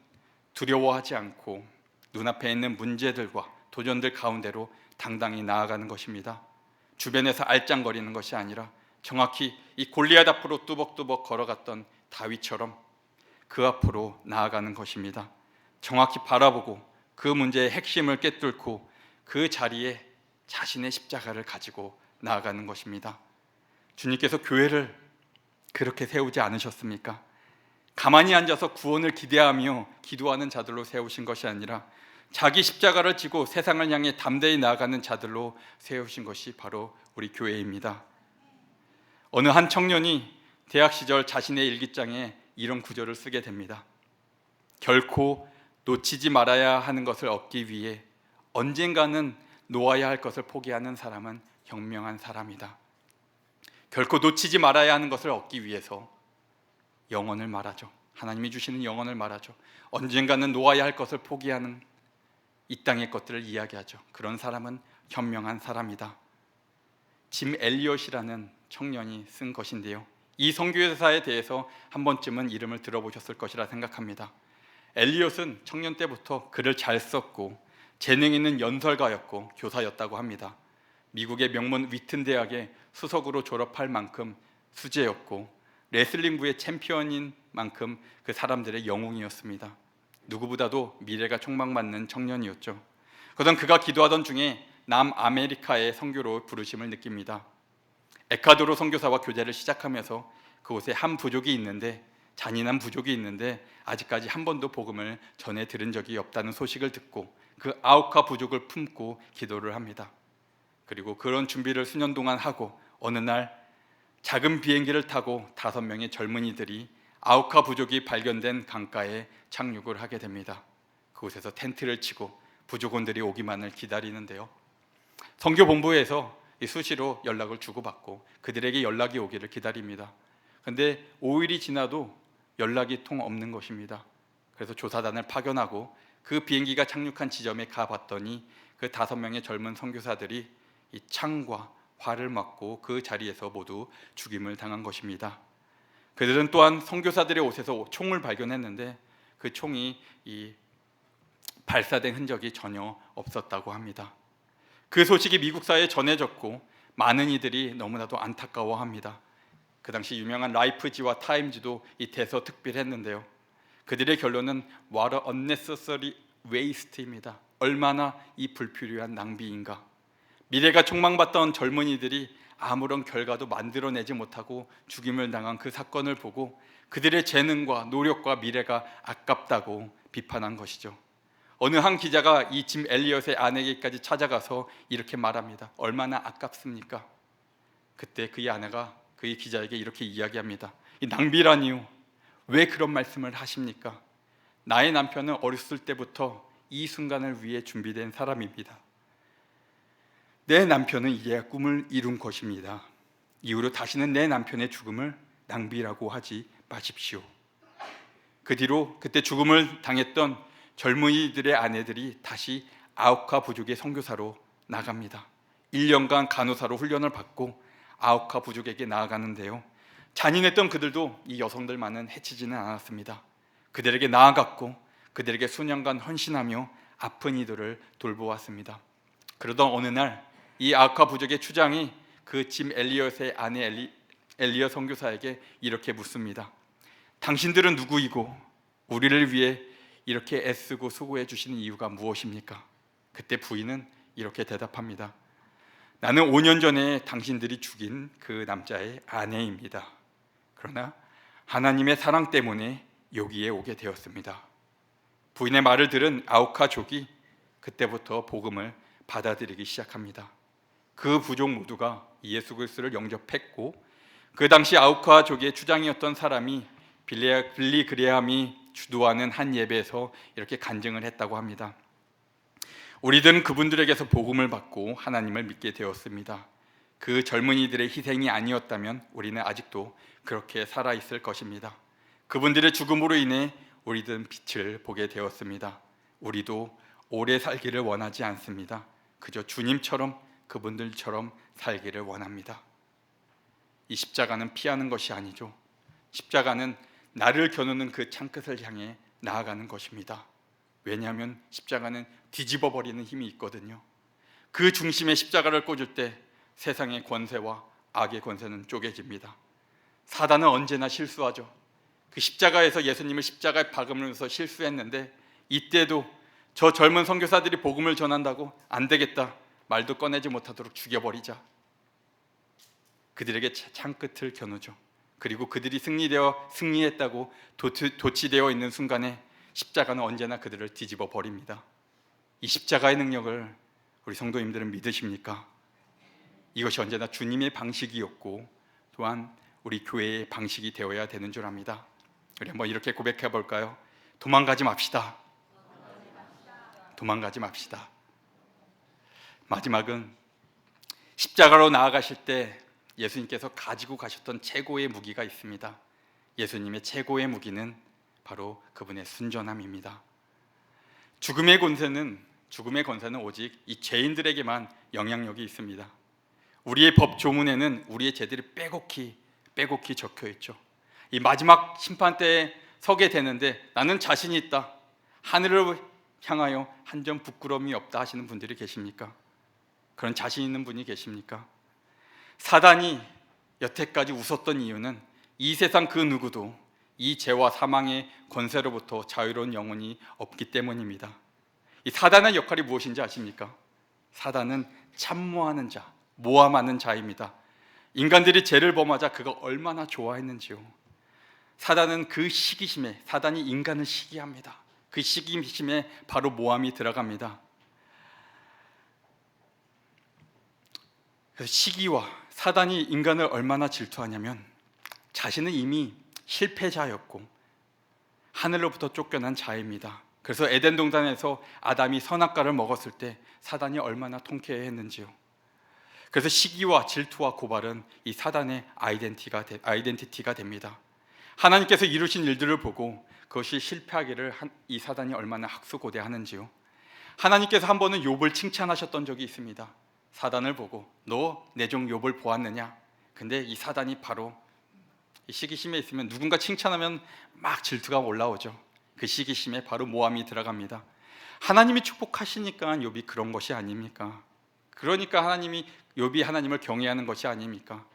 두려워하지 않고 눈앞에 있는 문제들과 도전들 가운데로 당당히 나아가는 것입니다. 주변에서 알짱거리는 것이 아니라 정확히 이 골리앗 앞으로 뚜벅뚜벅 걸어갔던 다윗처럼 그 앞으로 나아가는 것입니다. 정확히 바라보고 그 문제의 핵심을 꿰뚫고 그 자리에 자신의 십자가를 가지고 나아가는 것입니다. 주님께서 교회를 그렇게 세우지 않으셨습니까? 가만히 앉아서 구원을 기대하며 기도하는 자들로 세우신 것이 아니라 자기 십자가를 지고 세상을 향해 담대히 나아가는 자들로 세우신 것이 바로 우리 교회입니다. 어느 한 청년이 대학 시절 자신의 일기장에 이런 구절을 쓰게 됩니다. 결코 놓치지 말아야 하는 것을 얻기 위해 언젠가는 놓아야 할 것을 포기하는 사람은 현명한 사람이다. 결코 놓치지 말아야 하는 것을 얻기 위해서 영혼을 말하죠. 하나님이 주시는 영혼을 말하죠. 언젠가는 놓아야 할 것을 포기하는 이 땅의 것들을 이야기하죠. 그런 사람은 현명한 사람이다. 짐 엘리엇이라는 청년이 쓴 것인데요, 이 선교사에 대해서 한 번쯤은 이름을 들어보셨을 것이라 생각합니다. 엘리엇은 청년 때부터 글을 잘 썼고 재능 있는 연설가였고 교사였다고 합니다. 미국의 명문 위튼 대학에 수석으로 졸업할 만큼 수재였고 레슬링부의 챔피언인 만큼 그 사람들의 영웅이었습니다. 누구보다도 미래가 촉망받는 청년이었죠. 그러던 그가 기도하던 중에 남아메리카의 선교로 부르심을 느낍니다. 에콰도르 선교사와 교제를 시작하면서 그곳에 한 부족이 있는데, 잔인한 부족이 있는데 아직까지 한 번도 복음을 전해 들은 적이 없다는 소식을 듣고 그 아우카 부족을 품고 기도를 합니다. 그리고 그런 준비를 수년 동안 하고 어느 날 작은 비행기를 타고 5명의 젊은이들이 아우카 부족이 발견된 강가에 착륙을 하게 됩니다. 그곳에서 텐트를 치고 부족원들이 오기만을 기다리는데요, 선교본부에서 수시로 연락을 주고받고 그들에게 연락이 오기를 기다립니다. 그런데 5일이 지나도 연락이 통 없는 것입니다. 그래서 조사단을 파견하고 그 비행기가 착륙한 지점에 가봤더니 그 5명의 젊은 선교사들이 이 창과 활을 맞고 그 자리에서 모두 죽임을 당한 것입니다. 그들은 또한 선교사들의 옷에서 총을 발견했는데 그 총이 발사된 흔적이 전혀 없었다고 합니다. 그 소식이 미국 사회에 전해졌고 많은 이들이 너무나도 안타까워합니다. 그 당시 유명한 라이프지와 타임지도 이 대서특필했는데요, 그들의 결론은 What a unnecessary waste입니다. 얼마나 이 불필요한 낭비인가. 미래가 촉망받던 젊은이들이 아무런 결과도 만들어내지 못하고 죽임을 당한 그 사건을 보고 그들의 재능과 노력과 미래가 아깝다고 비판한 것이죠. 어느 한 기자가 이 짐 엘리엇의 아내에게까지 찾아가서 이렇게 말합니다. 얼마나 아깝습니까? 그때 그의 아내가 그의 기자에게 이렇게 이야기합니다. 이 낭비라니요, 왜 그런 말씀을 하십니까? 나의 남편은 어렸을 때부터 이 순간을 위해 준비된 사람입니다. 내 남편은 이제 꿈을 이룬 것입니다. 이후로 다시는 내 남편의 죽음을 낭비라고 하지 마십시오. 그 뒤로 그때 죽음을 당했던 젊은이들의 아내들이 다시 아우카 부족의 선교사로 나갑니다. 1년간 간호사로 훈련을 받고 아우카 부족에게 나아가는데요, 잔인했던 그들도 이 여성들만은 해치지는 않았습니다. 그들에게 나아갔고 그들에게 수년간 헌신하며 아픈 이들을 돌보았습니다. 그러던 어느 날 이 아우카 부족의 추장이 그 짐 엘리엇의 아내 엘리엇 선교사에게 이렇게 묻습니다. 당신들은 누구이고 우리를 위해 이렇게 애쓰고 수고해 주시는 이유가 무엇입니까? 그때 부인은 이렇게 대답합니다. 나는 5년 전에 당신들이 죽인 그 남자의 아내입니다. 그러나 하나님의 사랑 때문에 여기에 오게 되었습니다. 부인의 말을 들은 아우카족이 그때부터 복음을 받아들이기 시작합니다. 그 부족 모두가 예수 그리스도를 영접했고, 그 당시 아우카족의 주장이었던 사람이 빌리 그레함이 주도하는 한 예배에서 이렇게 간증을 했다고 합니다. 우리들은 그분들에게서 복음을 받고 하나님을 믿게 되었습니다. 그 젊은이들의 희생이 아니었다면 우리는 아직도 그렇게 살아있을 것입니다. 그분들의 죽음으로 인해 우리들은 빛을 보게 되었습니다. 우리도 오래 살기를 원하지 않습니다. 그저 주님처럼, 그분들처럼 살기를 원합니다. 이 십자가는 피하는 것이 아니죠. 십자가는 나를 겨누는 그 창끝을 향해 나아가는 것입니다. 왜냐하면 십자가는 뒤집어 버리는 힘이 있거든요. 그 중심에 십자가를 꽂을 때 세상의 권세와 악의 권세는 쪼개집니다. 사단은 언제나 실수하죠. 그 십자가에서 예수님을 십자가에 박으면서 실수했는데, 이때도 저 젊은 선교사들이 복음을 전한다고 안 되겠다, 말도 꺼내지 못하도록 죽여버리자, 그들에게 창끝을 겨누죠. 그리고 그들이 승리했다고 도취되어 있는 순간에 십자가는 언제나 그들을 뒤집어 버립니다. 이 십자가의 능력을 우리 성도님들은 믿으십니까? 이것이 언제나 주님의 방식이었고 또한 우리 교회의 방식이 되어야 되는 줄 압니다. 우리 한번 이렇게 고백해 볼까요? 도망가지 맙시다. 도망가지 맙시다. 마지막은 십자가로 나아가실 때 예수님께서 가지고 가셨던 최고의 무기가 있습니다. 예수님의 최고의 무기는 바로 그분의 순전함입니다. 죽음의 권세는 오직 이 죄인들에게만 영향력이 있습니다. 우리의 법 조문에는 우리의 죄들이 빼곡히 적혀 있죠. 이 마지막 심판 때에 서게 되는데 나는 자신이 있다, 하늘을 향하여 한 점 부끄러움이 없다 하시는 분들이 계십니까? 그런 자신 있는 분이 계십니까? 사단이 여태까지 웃었던 이유는 이 세상 그 누구도 이 죄와 사망의 권세로부터 자유로운 영혼이 없기 때문입니다. 이 사단의 역할이 무엇인지 아십니까? 사단은 참모하는 자, 모함하는 자입니다. 인간들이 죄를 범하자 그가 얼마나 좋아했는지요. 사단은 그 시기심에, 사단이 인간을 시기합니다. 그 시기심에 바로 모함이 들어갑니다. 그래서 시기와 사단이 인간을 얼마나 질투하냐면, 자신은 이미 실패자였고 하늘로부터 쫓겨난 자입니다. 그래서 에덴 동산에서 아담이 선악과를 먹었을 때 사단이 얼마나 통쾌해했는지요. 그래서 시기와 질투와 고발은 이 사단의 아이덴티티가 됩니다. 하나님께서 이루신 일들을 보고 그것이 실패하기를 이 사단이 얼마나 학수고대하는지요. 하나님께서 한 번은 욥을 칭찬하셨던 적이 있습니다. 사단을 보고 너 내 종 욥을 보았느냐? 근데 이 사단이 바로 이 시기심에 있으면 누군가 칭찬하면 막 질투가 올라오죠. 그 시기심에 바로 모함이 들어갑니다. 하나님이 축복하시니까 욥이 그런 것이 아닙니까? 그러니까 욥이 하나님을 경외하는 것이 아닙니까?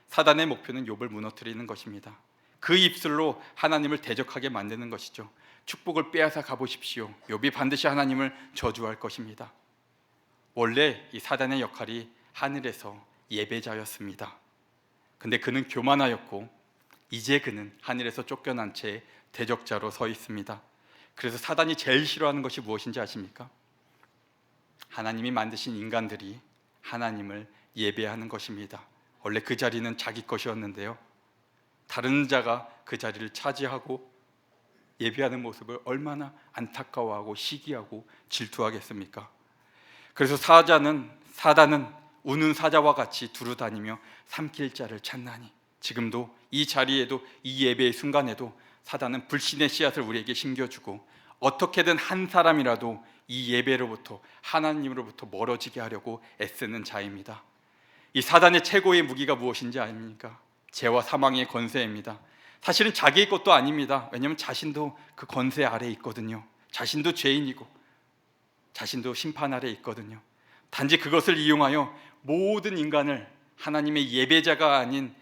사단의 목표는 욥을 무너뜨리는 것입니다. 그 입술로 하나님을 대적하게 만드는 것이죠. 축복을 빼앗아 가보십시오. 욥이 반드시 하나님을 저주할 것입니다. 원래 이 사단의 역할이 하늘에서 예배자였습니다. 근데 그는 교만하였고 이제 그는 하늘에서 쫓겨난 채 대적자로 서 있습니다. 그래서 사단이 제일 싫어하는 것이 무엇인지 아십니까? 하나님이 만드신 인간들이 하나님을 예배하는 것입니다. 원래 그 자리는 자기 것이었는데요, 다른 자가 그 자리를 차지하고 예배하는 모습을 얼마나 안타까워하고 시기하고 질투하겠습니까? 그래서 사단은 우는 사자와 같이 두루다니며 삼킬 자를 찾나니, 지금도 이 자리에도, 이 예배의 순간에도 사단은 불신의 씨앗을 우리에게 심겨주고 어떻게든 한 사람이라도 이 예배로부터, 하나님으로부터 멀어지게 하려고 애쓰는 자입니다. 이 사단의 최고의 무기가 무엇인지 아십니까? 죄와 사망의 권세입니다. 사실은 자기의 것도 아닙니다. 왜냐하면 자신도 그 권세 아래에 있거든요. 자신도 죄인이고 자신도 심판 아래에 있거든요. 단지 그것을 이용하여 모든 인간을 하나님의 예배자가 아닌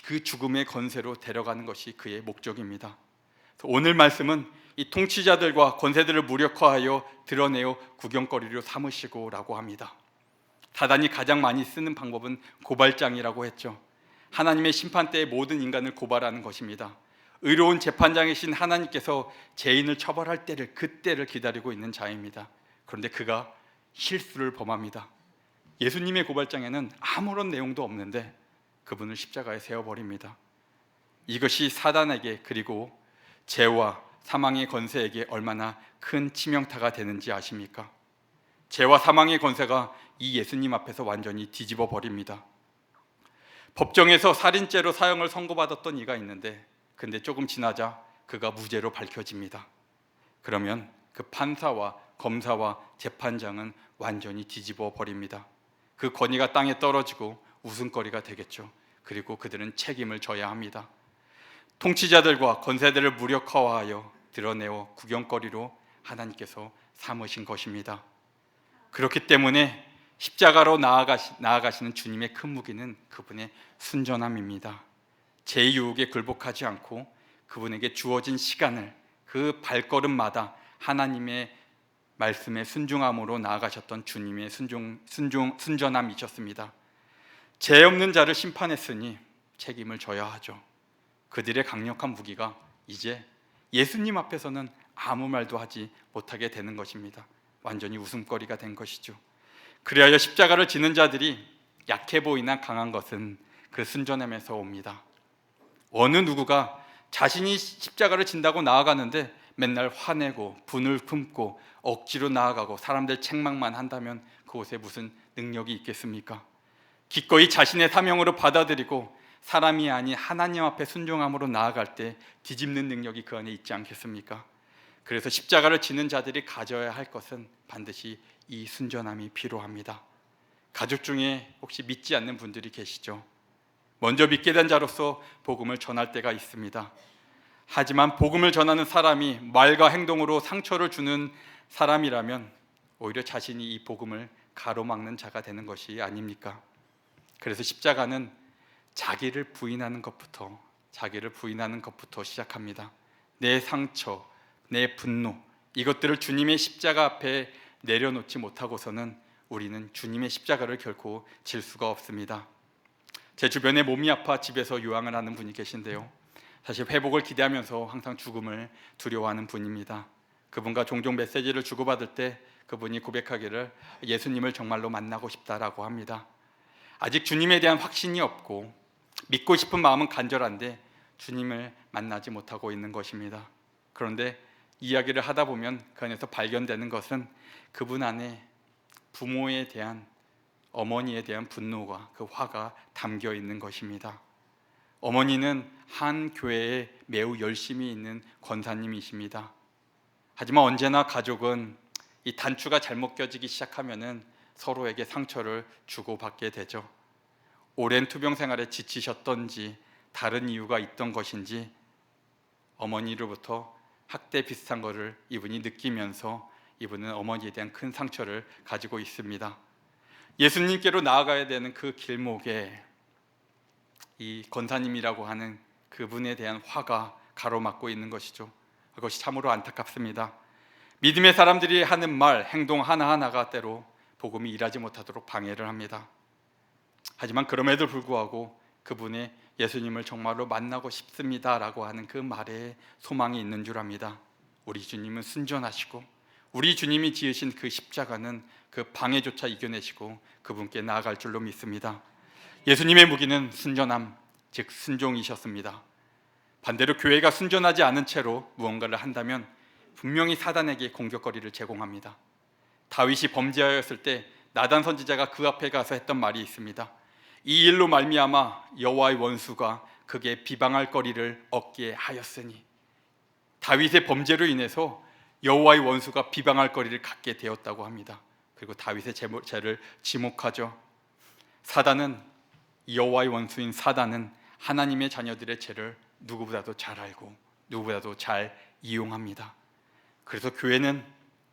그 죽음의 권세로 데려가는 것이 그의 목적입니다. 오늘 말씀은 이 통치자들과 권세들을 무력화하여 드러내어 구경거리로 삼으시고 라고 합니다. 사단이 가장 많이 쓰는 방법은 고발장이라고 했죠. 하나님의 심판 때에 모든 인간을 고발하는 것입니다. 의로운 재판장이신 하나님께서 죄인을 처벌할 때를, 그때를 기다리고 있는 자입니다. 그런데 그가 실수를 범합니다. 예수님의 고발장에는 아무런 내용도 없는데 그분을 십자가에 세워버립니다. 이것이 사단에게, 그리고 죄와 사망의 권세에게 얼마나 큰 치명타가 되는지 아십니까? 죄와 사망의 권세가 이 예수님 앞에서 완전히 뒤집어 버립니다. 법정에서 살인죄로 사형을 선고받았던 이가 있는데, 근데 조금 지나자 그가 무죄로 밝혀집니다. 그러면 그 판사와 검사와 재판장은 완전히 뒤집어 버립니다. 그 권위가 땅에 떨어지고 웃음거리가 되겠죠. 그리고 그들은 책임을 져야 합니다. 통치자들과 권세들을 무력화하여 드러내어 구경거리로 하나님께서 삼으신 것입니다. 그렇기 때문에 십자가로 나아가시는 주님의 큰 무기는 그분의 순전함입니다. 제 유혹에 굴복하지 않고 그분에게 주어진 시간을, 그 발걸음마다 하나님의 말씀에 순종함으로 나아가셨던 주님의 순전함이셨습니다. 죄 없는 자를 심판했으니 책임을 져야 하죠. 그들의 강력한 무기가 이제 예수님 앞에서는 아무 말도 하지 못하게 되는 것입니다. 완전히 웃음거리가 된 것이죠. 그리하여 십자가를 지는 자들이 약해 보이나 강한 것은 그 순전함에서 옵니다. 어느 누구가 자신이 십자가를 진다고 나아가는데 맨날 화내고 분을 품고 억지로 나아가고 사람들 책망만 한다면 그곳에 무슨 능력이 있겠습니까? 기꺼이 자신의 사명으로 받아들이고 사람이 아닌 하나님 앞에 순종함으로 나아갈 때 뒤집는 능력이 그 안에 있지 않겠습니까? 그래서 십자가를 지는 자들이 가져야 할 것은 반드시 이 순전함이 필요합니다. 가족 중에 혹시 믿지 않는 분들이 계시죠? 먼저 믿게 된 자로서 복음을 전할 때가 있습니다. 하지만 복음을 전하는 사람이 말과 행동으로 상처를 주는 사람이라면 오히려 자신이 이 복음을 가로막는 자가 되는 것이 아닙니까? 그래서 십자가는 자기를 부인하는 것부터 시작합니다. 내 상처, 내 분노, 이것들을 주님의 십자가 앞에 내려놓지 못하고서는 우리는 주님의 십자가를 결코 질 수가 없습니다. 제 주변에 몸이 아파 집에서 요양을 하는 분이 계신데요, 사실 회복을 기대하면서 항상 죽음을 두려워하는 분입니다. 그분과 종종 메시지를 주고받을 때 그분이 고백하기를 예수님을 정말로 만나고 싶다라고 합니다. 아직 주님에 대한 확신이 없고 믿고 싶은 마음은 간절한데 주님을 만나지 못하고 있는 것입니다. 그런데 이야기를 하다 보면 그 안에서 발견되는 것은 그분 안에 부모에 대한, 어머니에 대한 분노가, 그 화가 담겨 있는 것입니다. 어머니는 한 교회에 매우 열심히 있는 권사님이십니다. 하지만 언제나 가족은 이 단추가 잘못 껴지기 시작하면은 서로에게 상처를 주고받게 되죠. 오랜 투병 생활에 지치셨던지 다른 이유가 있던 것인지 어머니로부터 학대 비슷한 것을 이분이 느끼면서 이분은 어머니에 대한 큰 상처를 가지고 있습니다. 예수님께로 나아가야 되는 그 길목에 이 권사님이라고 하는 그분에 대한 화가 가로막고 있는 것이죠. 그것이 참으로 안타깝습니다. 믿음의 사람들이 하는 말, 행동 하나하나가 때로 복음이 일하지 못하도록 방해를 합니다. 하지만 그럼에도 불구하고 그분의 예수님을 정말로 만나고 싶습니다라고 하는 그 말에 소망이 있는 줄 압니다. 우리 주님은 순전하시고 우리 주님이 지으신 그 십자가는 그 방해조차 이겨내시고 그분께 나아갈 줄로 믿습니다. 예수님의 무기는 순전함, 즉 순종이셨습니다. 반대로 교회가 순전하지 않은 채로 무언가를 한다면 분명히 사단에게 공격거리를 제공합니다. 다윗이 범죄하였을 때 나단 선지자가 그 앞에 가서 했던 말이 있습니다. 이 일로 말미암아 여호와의 원수가 그게 비방할 거리를 얻게 하였으니, 다윗의 범죄로 인해서 여호와의 원수가 비방할 거리를 갖게 되었다고 합니다. 그리고 다윗의 죄를 지목하죠. 사단은, 여호와의 원수인 사단은 하나님의 자녀들의 죄를 누구보다도 잘 알고 누구보다도 잘 이용합니다. 그래서 교회는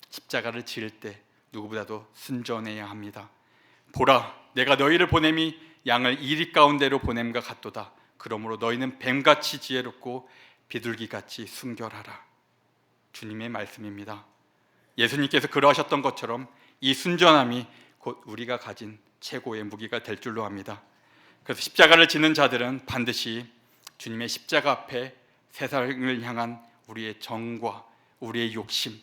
십자가를 지을 때 누구보다도 순전해야 합니다. 보라, 내가 너희를 보냄이 양을 이리 가운데로 보냄과 같도다. 그러므로 너희는 뱀같이 지혜롭고 비둘기같이 순결하라. 주님의 말씀입니다. 예수님께서 그러하셨던 것처럼 이 순전함이 곧 우리가 가진 최고의 무기가 될 줄로 압니다. 그래서 십자가를 지는 자들은 반드시 주님의 십자가 앞에 세상을 향한 우리의 정과 우리의 욕심,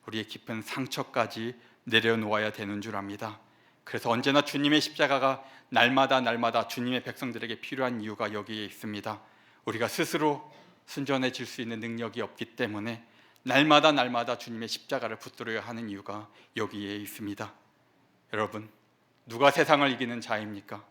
우리의 깊은 상처까지 내려놓아야 되는 줄 압니다. 그래서 언제나 주님의 십자가가 날마다 주님의 백성들에게 필요한 이유가 여기에 있습니다. 우리가 스스로 순전해질 수 있는 능력이 없기 때문에 날마다 주님의 십자가를 붙들어야 하는 이유가 여기에 있습니다. 여러분, 누가 세상을 이기는 자입니까?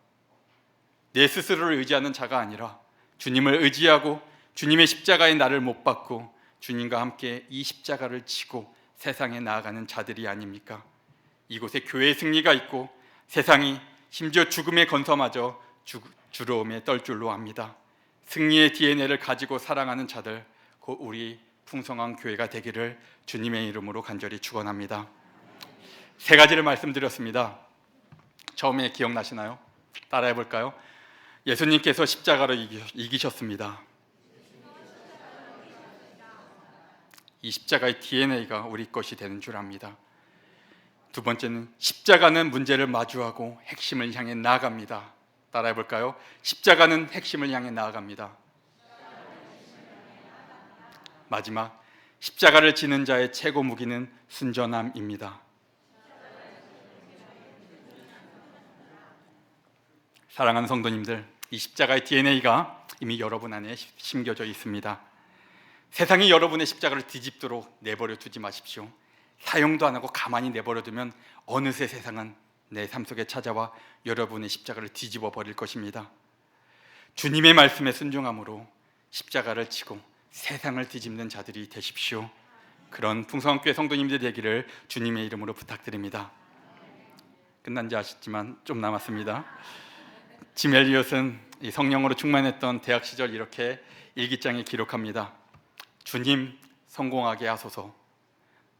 내 스스로를 의지하는 자가 아니라 주님을 의지하고 주님의 십자가에 나를 못 박고 주님과 함께 이 십자가를 지고 세상에 나아가는 자들이 아닙니까? 이곳에 교회의 승리가 있고 세상이 심지어 죽음의 건서마저 두려움에 떨 줄로 압니다. 승리의 DNA를 가지고 살아가는 자들, 곧 우리 풍성한 교회가 되기를 주님의 이름으로 간절히 축원합니다. 세 가지를 말씀드렸습니다. 처음에 기억나시나요? 따라해 볼까요? 예수님께서 십자가로 이기셨습니다. 이 십자가의 DNA가 우리 것이 되는 줄 압니다. 두 번째는 십자가는 문제를 마주하고 핵심을 향해 나아갑니다. 따라해 볼까요? 십자가는 핵심을 향해 나아갑니다. 마지막, 십자가를 지는 자의 최고 무기는 순전함입니다. 사랑하는 성도님들, 이 십자가의 DNA가 이미 여러분 안에 심겨져 있습니다. 세상이 여러분의 십자가를 뒤집도록 내버려 두지 마십시오. 사용도 안 하고 가만히 내버려 두면 어느새 세상은 내 삶 속에 찾아와 여러분의 십자가를 뒤집어 버릴 것입니다. 주님의 말씀에 순종함으로 십자가를 지고 세상을 뒤집는 자들이 되십시오. 그런 풍성한 교회 성도님들 되기를 주님의 이름으로 부탁드립니다. 끝난지 아시지만 좀 남았습니다. 짐 엘리엇은 이 성령으로 충만했던 대학 시절 이렇게 일기장에 기록합니다. 주님, 성공하게 하소서.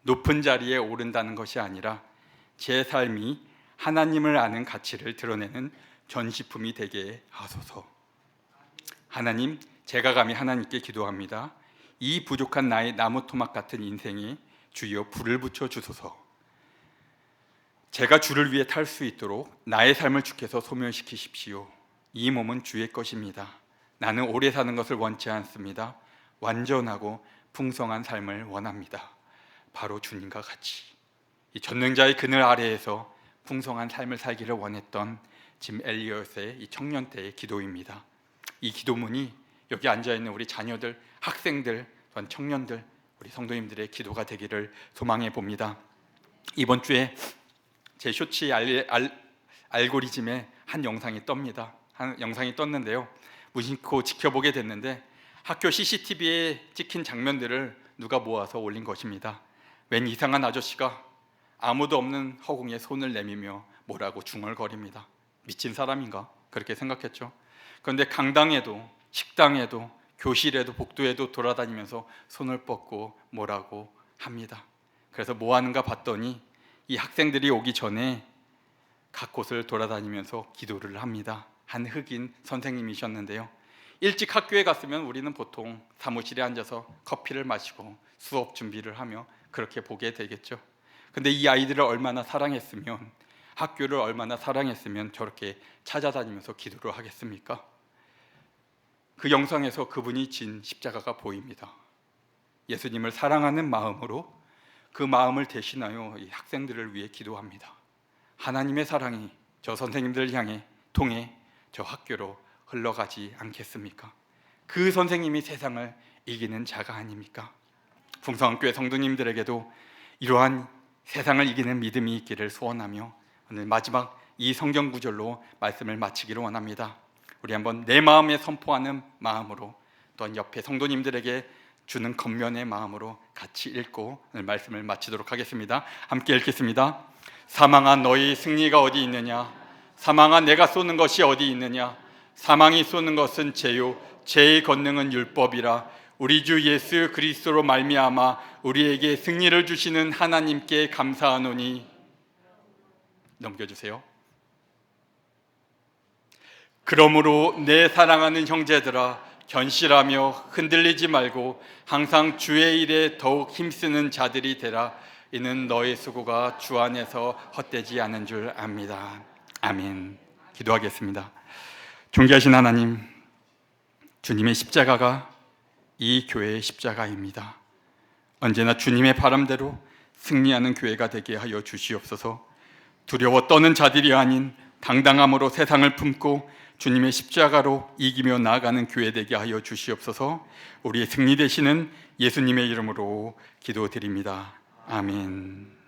높은 자리에 오른다는 것이 아니라 제 삶이 하나님을 아는 가치를 드러내는 전시품이 되게 하소서. 하나님, 제가 감히 하나님께 기도합니다. 이 부족한 나의 나무 토막 같은 인생에 주여 불을 붙여 주소서. 제가 주를 위해 탈 수 있도록 나의 삶을 주께서 소멸시키십시오. 이 몸은 주의 것입니다. 나는 오래 사는 것을 원치 않습니다. 완전하고 풍성한 삶을 원합니다. 바로 주님과 같이 이 전능자의 그늘 아래에서 풍성한 삶을 살기를 원했던 짐 엘리엇의 이 청년 때의 기도입니다. 이 기도문이 여기 앉아있는 우리 자녀들, 학생들, 또한 청년들, 우리 성도님들의 기도가 되기를 소망해 봅니다. 이번 주에 제 쇼츠 알고리즘에 한 영상이 뜹니다. 한 영상이 떴는데요, 무심코 지켜보게 됐는데 학교 CCTV에 찍힌 장면들을 누가 모아서 올린 것입니다. 웬 이상한 아저씨가 아무도 없는 허공에 손을 내밀며 뭐라고 중얼거립니다. 미친 사람인가? 그렇게 생각했죠. 그런데 강당에도 식당에도 교실에도 복도에도 돌아다니면서 손을 뻗고 뭐라고 합니다. 그래서 뭐 하는가 봤더니 이 학생들이 오기 전에 각 곳을 돌아다니면서 기도를 합니다. 한 흑인 선생님이셨는데요, 일찍 학교에 갔으면 우리는 보통 사무실에 앉아서 커피를 마시고 수업 준비를 하며 그렇게 보게 되겠죠. 근데 이 아이들을 얼마나 사랑했으면, 학교를 얼마나 사랑했으면 저렇게 찾아다니면서 기도를 하겠습니까? 그 영상에서 그분이 진 십자가가 보입니다. 예수님을 사랑하는 마음으로 그 마음을 대신하여 이 학생들을 위해 기도합니다. 하나님의 사랑이 저 선생님들을 향해 통해 저 학교로 흘러가지 않겠습니까? 그 선생님이 세상을 이기는 자가 아닙니까? 풍성한 교회 성도님들에게도 이러한 세상을 이기는 믿음이 있기를 소원하며 오늘 마지막 이 성경 구절로 말씀을 마치기를 원합니다. 우리 한번 내 마음에 선포하는 마음으로, 또한 옆에 성도님들에게 주는 겉면의 마음으로 같이 읽고 오늘 말씀을 마치도록 하겠습니다. 함께 읽겠습니다. 사망아, 너희 승리가 어디 있느냐? 사망아, 내가 쏘는 것이 어디 있느냐? 사망이 쏘는 것은 죄요, 죄의 권능은 율법이라. 우리 주 예수 그리스도로 말미암아 우리에게 승리를 주시는 하나님께 감사하노니. 넘겨주세요. 그러므로 내 사랑하는 형제들아, 견실하며 흔들리지 말고 항상 주의 일에 더욱 힘쓰는 자들이 되라. 이는 너의 수고가 주 안에서 헛되지 않은 줄 압니다. 아멘. 기도하겠습니다. 존귀하신 하나님, 주님의 십자가가 이 교회의 십자가입니다. 언제나 주님의 바람대로 승리하는 교회가 되게 하여 주시옵소서. 두려워 떠는 자들이 아닌 당당함으로 세상을 품고 주님의 십자가로 이기며 나아가는 교회 되게 하여 주시옵소서. 우리의 승리 되시는 예수님의 이름으로 기도드립니다. 아멘.